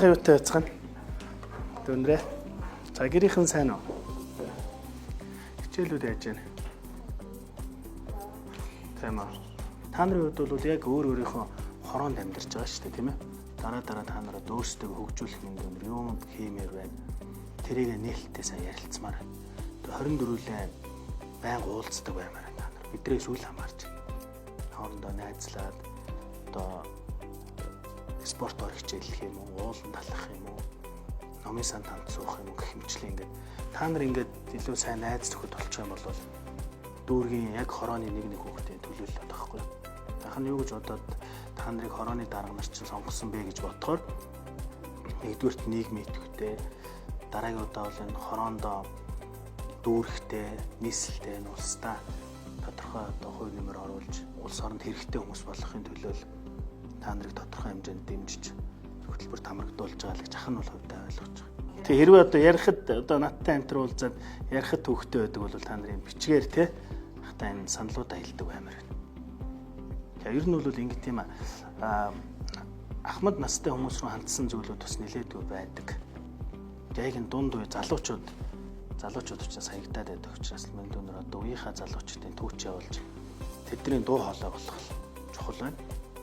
Юутай байцгаана. Дүнрээ. За гэрийнхэн сайн уу? Хичээлүүд яаж байна? Тийм аа. Та нарын хувьд бол яг өөрийнхөө хороонд амьдарч байгаа шүү дээ, тийм ээ. Дараа та нараа өөрсдөө хөгжүүлэх юм юу хиймээр байна. Тэрийг нээлттэй сайн ярилцмаар. 24-ийн байнга уулздаг баймаар та нар. Бидрээс үл хамаарч. Хоорондоо найзлаад одоо спорт ор хичээллэх юм уу, уулан талах юм уу, номын сан хамт суух юм уу гэх мэтчлээ ингээд та нар ингээд илүү сайн найз зөвхөд болчих юм бол дүүргийн яг хорооны нэг хүүхдийн төлөөлөл байхгүй. Дахин юу гэж бодоод та нарыг хорооны дарга нар чинь сонгосон бэ гэж бодохоор нэгдүгürt нийгмийн идэвхтэй дараагийн удаа бол энэ хороондоо дүүрхтэй, нийслэлтэй энэ улстай тодорхой одоо хувь нэмэр оруулж улс оронд хэрэгтэй хүмүүс болгохын төлөө та нарыг тодорхой хэмжээнд дэмжиж хөтөлбөрт хамрагдуулж байгаа л гэж ахын бол хувьдаа ойлгож байгаа. Тэг хэрвээ одоо ярихад одоо надтай амтэр уулзаад ярихад төвхтэй байдаг бол та нарын бичгээр те хата энэ саналуудаа хэлдэг баймаар байна. Тэг ер нь бол ингэ тийм ахмад настай хүмүүс рүү хандсан зүйлүүд бас нэлээдгүй байдаг. Яг энэ дунд үе залуучууд учраас хаягдаад байдаг учраас мөн өнөр одоо үеийнхаа залуучуудын түүч явуулж тэдний дуу хоолой болох чухал байна.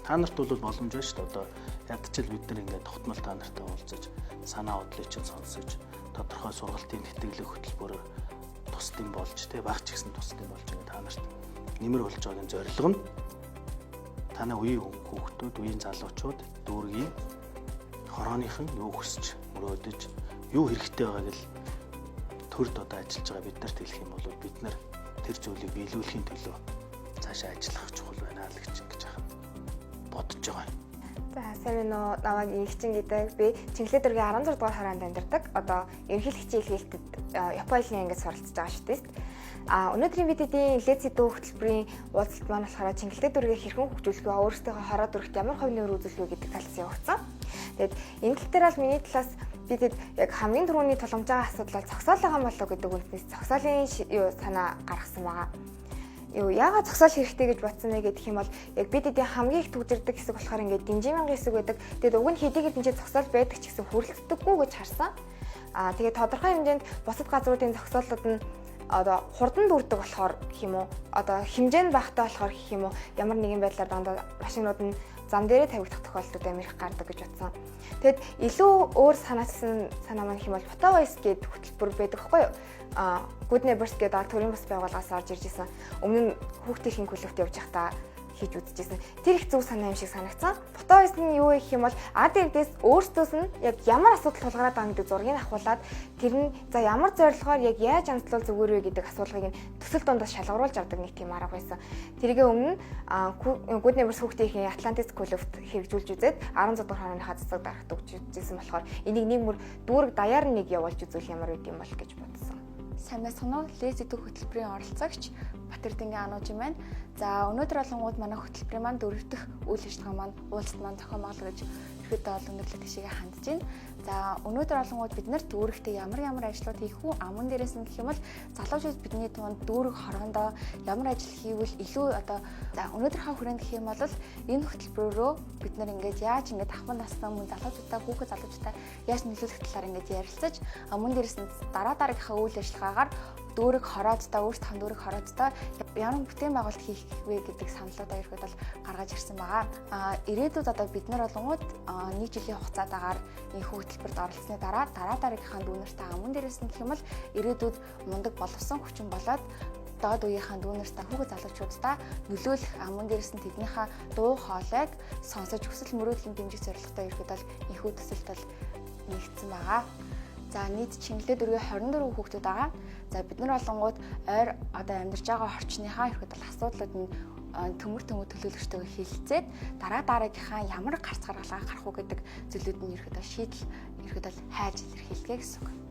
Та нарт бол боломж байна шүү дээ. Одоо ядчил бид нар ингээд тогтмол та нартай уулзаж, санаа бодлыг чинь сонсож, тодорхой сургалтын тэтгэлэг хөтөлбөрөөр тусдсан болж, тэ баг ч гэсэн тусдсан болж ингээд та нарт нэмэр болж байгаагийн зорилго нь танай үеийн хүүхдүүд, үеийн залуучууд дүүргийн хорооныхон юу хүсч, мөрөөдөж, юу хэрэгтэй байгааг л төрд одоо ажиллаж байгаа бид нарт хэлэх юм бол бид нар тэр зүйлийг биелүүлэхийн төлөө цаашаа ажиллах чухал байна л гэж бодож байгаа. За сайн нөө намайг Игчин гэдэг. Би Чингэлээ дүүргийн 16 дугаар хороонд амьдардаг. Одоо ерөнхийлөгчийн хичээлгэлтэд Японы ангид суралцж байгаа шүү дээ. Өнөөдрийн видеогийн лекцийн дүү хөтөлбөрийн уулзалт маань болохоор Чингэлээ дүүргээ хэрхэн хөгжүүлэх вэ? Өөрсдийнхөө хороо дүүрэгт ямар хувь нэмэр үзүүлэх вэ гэдэг талаас явагдсан. Тэгэд энэ тал дээр бол миний талаас бидэд яг хамгийн түрүүний тулгамж байгаа асуудал бол зогсоол байгаа болов уу гэдэг үгнээс зогсоолын санаа гаргасан байгаа. Яагаад зогсоол хэрэгтэй гэж бодсон бэ гэх юм бол яг бид эдийн хамгийн их төгжирдэг хэсэг болохоор ингээд дэмжимэн хэсэг байдаг. Тэгээд уг нь хэдийгээр тэнцээ зогсоол байдаг ч гэсэн хүрэлцдэггүй гэж харсан. Тэгээд тодорхой хэмжээнд бусад газруудын зогсоолууд нь одоо хурдан дүүрдэг болохоор гэх юм уу одоо хэмжээнд багтаа болохоор гэх юм уу ямар нэгэн байдлаар дандаа машинууд нь зам дээрээ тавигдах тохиолдлууд амирх гардаг гэж бодсон. Тэгэд илүү өөр санаа маань хэм бол Photowise гэдэг хөтөлбөр байдаг байхгүй юу? Good Neighbors гэдэг төрийн бас байгууллагаас орж ирж исэн. Өмнө нь хүүхдийн клубт явж байхдаа хийж үзчихсэн. Тэр их зөв санаа юм шиг санагцсан. Photowise нь юу гэх юм бол АД-ээс өөрсдөөс нь яг ямар асуудал тулгараад байгаа гэдэг зургийг авахуулаад тэр нь за ямар зорилгоор яг яаж амтлал зүгээр вэ гэдэг асуулгыг нь төсөл дундаас шалгаруулж авдаг нэг тийм арга байсан. Тэргээ өмнө Good Neighbors хүүхдийн Atlantis клубт хэрэгжүүлж үзээд 16 дугаар хорооныхаа цэцэг дарахт өгч үзсэн болохоор энийг нэг мөр дүүрэг даяар нэг явуулж үзүүл ямар үт юм бол гэж бодсон. Сайн байцгаана уу? Лекцийн дүү хөтөлбөрийн оролцогч Батэрдингийн Анууж юм байна. За өнөөдөр болонгууд манай хөтөлбөрийн маань дөрөвдөх үйл ажиллагаа маань уулзалт маань зохион байгуулагдаж ихэд бол өнөрлөг тишээгээ хандж байна. За өнөөдөр болонгууд бид нар дүүрэгтээ ямар ажлууд хийх үү? Аман дээрээс нь гэх юм бол залуучууд бидний тунд дүүрэг хороондоо ямар ажил хийвэл илүү одоо за өнөөдрийнхөө хүрээнд гэх юм бол энэ хөтөлбөрөөрөө бид нар ингээд яаж ингээд ахмад настай мөн залуучуудаа хүүхэд залуучуудаа яаж нөлөөлөх талаар ингээд ярилцаж аман дээрээс нь дараагийнхаа үйл ажиллагаагаар дүүрэг хороодтой өөрсдөө дүүрэг хороодтой ямар бүтээн байгуулалт хийх вэ гэдэг саналуудаа ихэд бол гаргаж ирсэн байгаа. Ирээдүйд одоо бид нар болонгууд 1 жилийн хугацаатаагаар энэ хөтөлбөрт оролцсны дараагийнхаа дүүнертэй аман дээрээс нь гэх юм бол ирээдүйд мундаг боловсон хүчин болоод доод үеийнхаа дүүнертэй хүүхэд залуучуудаа нөлөөлөх аман дээрээс нь тэднийхээ дуу хоолойг сонсож хүсэл мөрөөдлийн дэмжих зорилготой ихэд бол энэхүү төсөлт бол нэгдсэн байгаа. За нийт Чингэлээ дүүргийн 24 хүүхдүүд байгаа. За бид нар болонгууд ойр одоо амьдарч байгаа орчныхаа ихэд бол асуудлууд нь төмөр төлөөлөгчтэйгээ хэлэлцээд дараагийнхаа ямар гарц гаргалгаа гарах уу гэдэг зүйлүүд нь ихэд бол шийдэл ихэд бол хайж илэрхийлгээ гэсэн үг.